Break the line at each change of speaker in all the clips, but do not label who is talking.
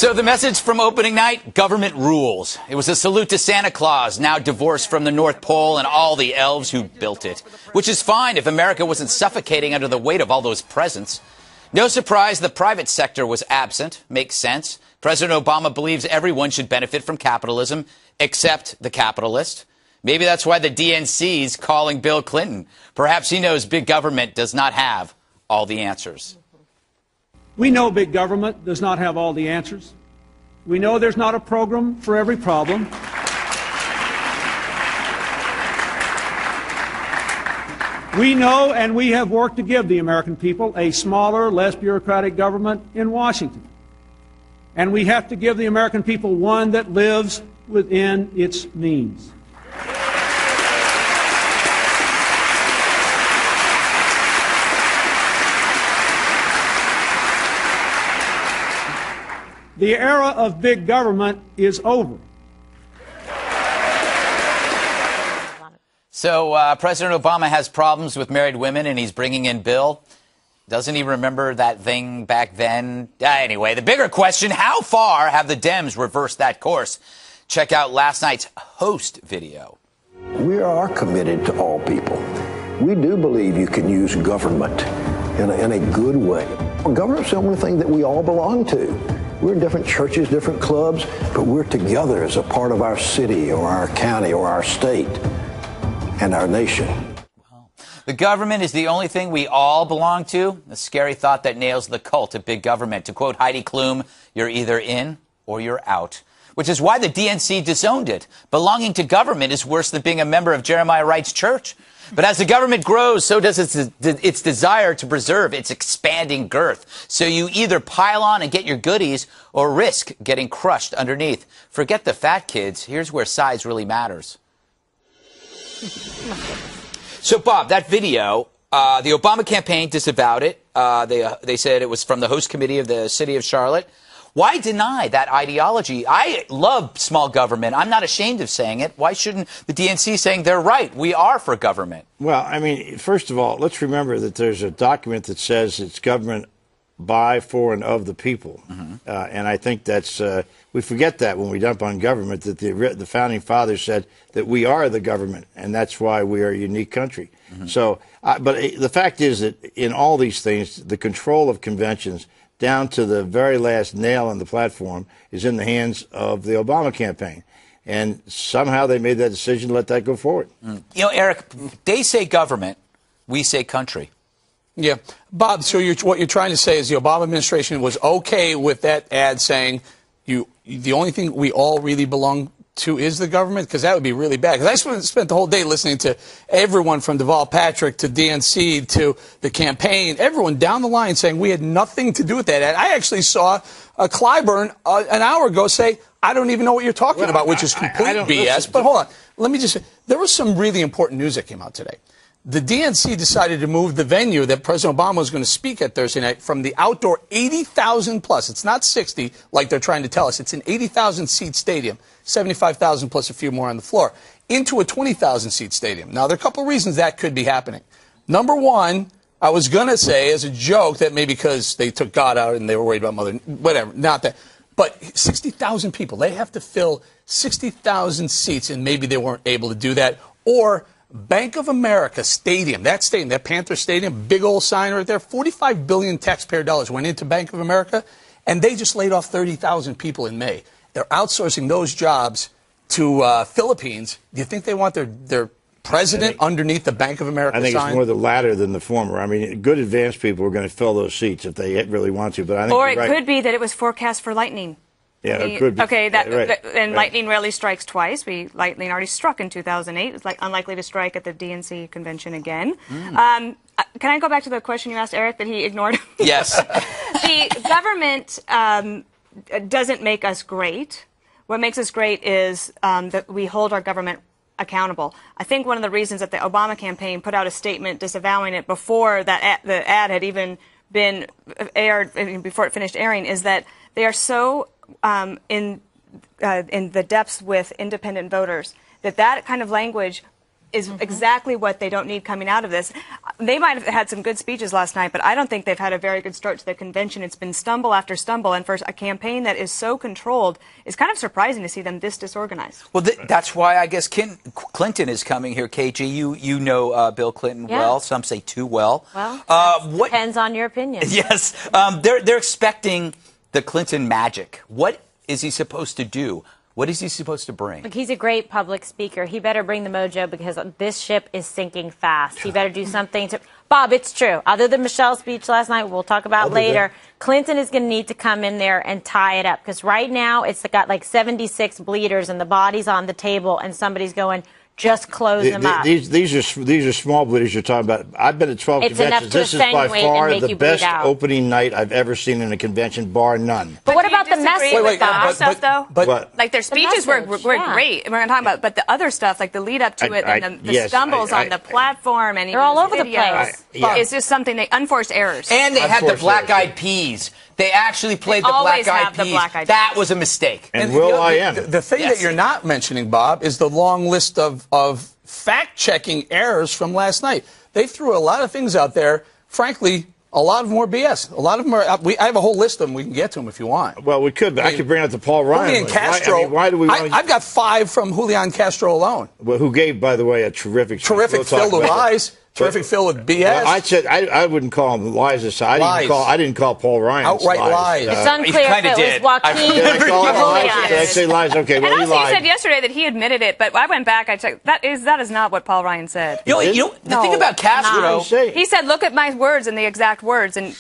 So the message from opening night, government rules. It was a salute to Santa Claus, now divorced from the North Pole and all the elves who built it. Which is fine if America wasn't suffocating under the weight of all those presents. No surprise the private sector was absent. Makes sense. President Obama believes everyone should benefit from capitalism, except the capitalist. Maybe that's why the DNC's calling Bill Clinton. Perhaps he knows big government does not have all the answers.
We know big government does not have all the answers. We know there's not a program for every problem. We know and we have worked to give the American people a smaller, less bureaucratic government in Washington. And we have to give the American people one that lives within its means. The era of big government is over.
So President Obama has problems with married women, and he's bringing in Bill. Doesn't he remember that thing back then? Anyway, the bigger question, how far have the Dems reversed that course? Check out last night's host video.
We are committed to all people. We do believe you can use government in a good way. Government's the only thing that we all belong to. We're in different churches, different clubs, but we're together as a part of our city or our county or our state and our nation.
Wow. The government is the only thing we all belong to. A scary thought that nails the cult of big government. To quote Heidi Klum, you're either in or you're out. Which is why the DNC disowned it. Belonging to government is worse than being a member of Jeremiah Wright's church. But as the government grows, so does its desire to preserve its expanding girth. So you either pile on and get your goodies or risk getting crushed underneath. Forget the fat kids. Here's where size really matters. So, Bob, that video, the Obama campaign disavowed it. They said it was from the host committee of the city of Charlotte. Why deny that ideology? I love small government. I'm not ashamed of saying it. Why shouldn't the DNC saying they're right? We are for government.
Well, I mean, first of all, let's remember that there's a document that says it's government by, for, and of the people. Mm-hmm. And I think that's, we forget that when we dump on government, that the founding fathers said that we are the government, and that's why we are a unique country. Mm-hmm. So, but the fact is that in all these things, the control of conventions down to the very last nail on the platform is in the hands of the Obama campaign. And somehow they made that decision to let that go forward.
Mm. You know, Eric, they say government, we say country.
Yeah. Bob, so what you're trying to say is the Obama administration was okay with that ad saying the only thing we all really belong to is the government? Because that would be really bad. Because I spent the whole day listening to everyone from Deval Patrick to DNC to the campaign, everyone down the line saying we had nothing to do with that ad. I actually saw Clyburn an hour ago say, I don't even know what you're talking about, which is complete BS. But hold on. Let me just say, there was some really important news that came out today. The DNC decided to move the venue that President Obama was going to speak at Thursday night from the outdoor 80,000 plus. It's not 60 like they're trying to tell us. It's an 80,000 seat stadium, 75,000 plus a few more on the floor, into a 20,000 seat stadium. Now, there are a couple of reasons that could be happening. Number one, I was going to say as a joke that maybe because they took God out and they were worried about mother, whatever, not that. But 60,000 people, they have to fill 60,000 seats, and maybe they weren't able to do that. Or Bank of America Stadium, that Panther Stadium, big old sign right there, 45 billion taxpayer dollars went into Bank of America, and they just laid off 30,000 people in May. They're outsourcing those jobs to Philippines. Do you think they want their president underneath the Bank of America sign?
I think it's more the latter than the former. I mean, good advanced people are going to fill those seats if they really want to. But I think
or it could be that it was forecast for lightning.
Yeah, it could be.
Okay, lightning rarely strikes twice. Lightning already struck in 2008. It's unlikely to strike at the DNC convention again. Can I go back to the question you asked Eric that he ignored?
Yes.
The government doesn't make us great. What makes us great is that we hold our government accountable. I think one of the reasons that the Obama campaign put out a statement disavowing it before that the ad had even been aired, before it finished airing, is that they are so in the depths with independent voters that kind of language is exactly what they don't need coming out of this. They might have had some good speeches last night, but I don't think they've had a very good start to the convention. It's been stumble after stumble, and for a campaign that is so controlled, it's kind of surprising to see them this disorganized.
Well, that's why I guess Clinton is coming here, KG. You know Bill Clinton well. Some say too well.
Well, depends on your opinion.
Yes. They're expecting the Clinton magic. What is he supposed to do? What is he supposed to bring?
Look, he's a great public speaker. He better bring the mojo because this ship is sinking fast. He better do something to... Bob, it's true. Other than Michelle's speech last night, we'll talk about later, Clinton is going to need to come in there and tie it up. Because right now, it's got like 76 bleeders and the body's on the table and somebody's going... Just close them up.
These are small bleeders you're talking about. I've been to 12 conventions. This is by far the best opening night I've ever seen in a convention, bar none.
But what about the message?
Stuff, though?
But
like their speeches were great. We're going to talk about, but the other stuff, like the lead up to it and the stumbles on the platform, and
they're all over the place.
It's just something unforced errors.
And they had the Black-Eyed Peas. They actually played the Black-Eyed Peas. That was a mistake.
And will.i.am.
The thing that you're not mentioning, Bob, is the long list of fact-checking errors from last night. They threw a lot of things out there. Frankly, a lot of them were BS. A lot of them are. I have a whole list of them. We can get to them if you want.
Well, we could, but I could bring out the Paul Ryan.
Julian Castro.
Why do we?
I've got 5 from Julian Castro alone.
Well, who gave, by the way, a terrific
filled with lies. Terrific filled with BS.
Well, I said I wouldn't call him lies. I didn't call Paul Ryan
outright lies.
It's unclear if it was Joaquin.
Did I say lies? Okay, well,
and
he lied.
He said yesterday that he admitted it, but I went back. I checked. That is not what Paul Ryan said.
The thing about Castro,
he said, "Look at my words and the exact words," and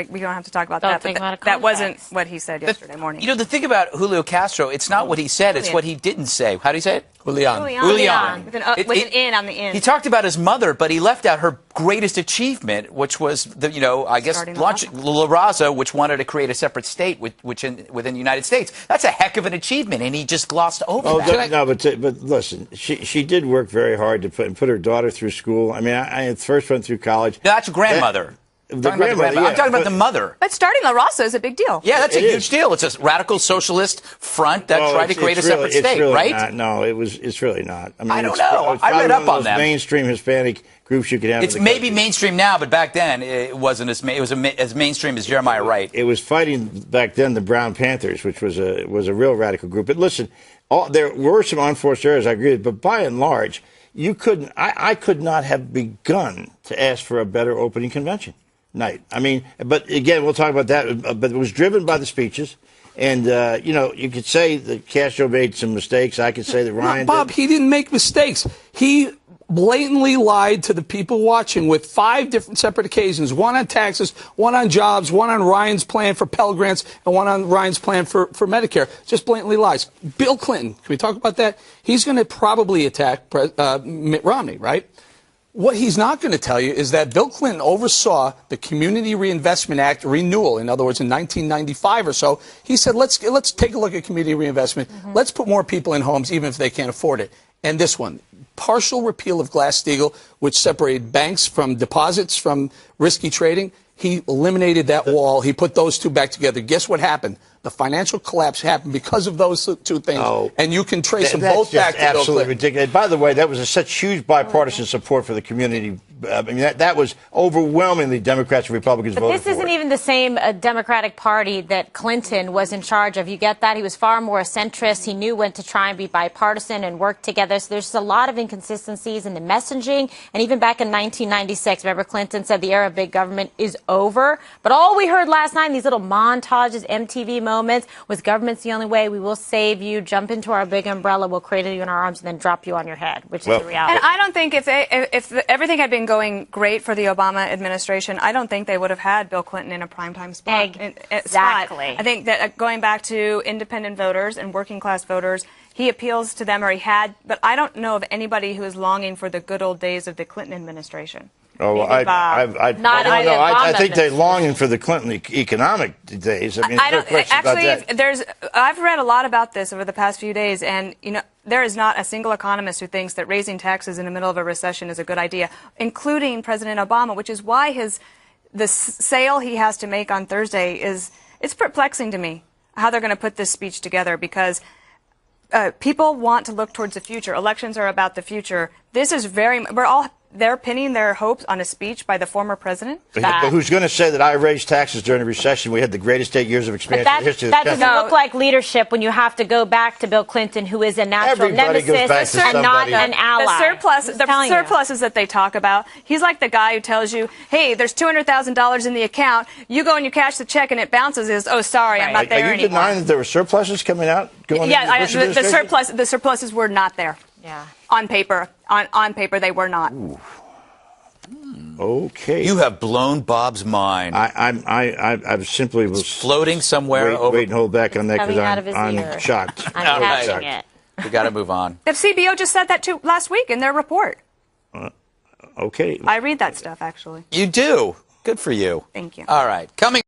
we don't have to talk about that. But that wasn't what he said yesterday morning.
The thing about Julio Castro, it's not what he said; it's what he didn't say. How do you say it?
Julian.
With an in on the end.
He talked about his mother, but he left out her greatest achievement, which was launching La Raza, which wanted to create a separate state within the United States. That's a heck of an achievement, and he just glossed over that.
No, but listen, she did work very hard to put her daughter through school. I mean, I first went through college.
No, that's your grandmother. I'm talking about the mother.
But starting La Raza is a big deal.
Yeah, that's a huge deal. It's a radical socialist front that tried to create a separate state,
really
right?
Not. No, it's really not. I mean,
I don't know. I read up on that.
Mainstream Hispanic groups you could have.
It's maybe mainstream now, but back then it wasn't as as mainstream as Jeremiah Wright.
It was fighting back then the Brown Panthers, which was a real radical group. But listen, there were some unforced errors. I agree, but by and large, you couldn't. I could not have begun to ask for a better opening convention night. I mean, but again, we'll talk about that. But it was driven by the speeches. And, you could say that Castro made some mistakes. I could say that Ryan
Bob, he didn't make mistakes. He blatantly lied to the people watching with 5 different separate occasions, one on taxes, one on jobs, one on Ryan's plan for Pell Grants, and one on Ryan's plan for Medicare. Just blatantly lies. Bill Clinton, can we talk about that? He's going to probably attack Mitt Romney, right? What he's not going to tell you is that Bill Clinton oversaw the Community Reinvestment Act renewal. In other words, in 1995 or so, he said, let's take a look at community reinvestment. Let's put more people in homes, even if they can't afford it. And this one, partial repeal of Glass-Steagall, which separated banks from deposits from risky trading. He eliminated that wall. He put those two back together. Guess what happened? The financial collapse happened because of those two things. Oh, and you can trace them both back to Bill Clinton.
Absolutely ridiculous. By the way, that was such huge bipartisan support for the community. I mean, that was overwhelmingly Democrats and Republicans voted for.
But this isn't even the same Democratic Party that Clinton was in charge of. You get that? He was far more a centrist. He knew when to try and be bipartisan and work together. So there's just a lot of inconsistencies in the messaging. And even back in 1996, remember Clinton said the era of big government is over. But all we heard last night in these little montages, MTV moments, was government's the only way. We will save you. Jump into our big umbrella. We'll cradle you in our arms and then drop you on your head, which is the reality.
And I don't think if everything had been going great for the Obama administration, I don't think they would have had Bill Clinton in a primetime spot.
Exactly.
I think that going back to independent voters and working class voters, he appeals to them, or he had, but I don't know of anybody who is longing for the good old days of the Clinton administration.
Oh, I think they're longing for the Clinton economic days. I mean,
I've read a lot about this over the past few days, and there is not a single economist who thinks that raising taxes in the middle of a recession is a good idea, including President Obama, which is why the sale he has to make on Thursday it's perplexing to me how they're going to put this speech together, because people want to look towards the future. Elections are about the future. This is they're pinning their hopes on a speech by the former president.
But who's going to say that I raised taxes during the recession? We had the greatest 8 years of expansion in the history of the
that
country.
doesn't look like leadership when you have to go back to Bill Clinton, who is a natural
Everybody goes
nemesis
back to
and not
somebody.
an ally.
The surpluses that they talk about, he's like the guy who tells you, hey, there's $200,000 in the account. You go and you cash the check and it bounces. Oh, sorry, I'm not there
Are you
anymore.
denying that there were surpluses coming out?
The surpluses were not there.
Yeah.
On paper. On paper, they were not.
Ooh. Okay.
You have blown Bob's mind.
I simply was
floating somewhere
wait and hold back on that
Coming out of
because
his
I'm
ear.
shocked.
I'm catching it.
We got to move on.
The CBO just said that too last week in their report.
Okay.
I read that stuff, actually.
You do. Good for you.
Thank you.
All right. Coming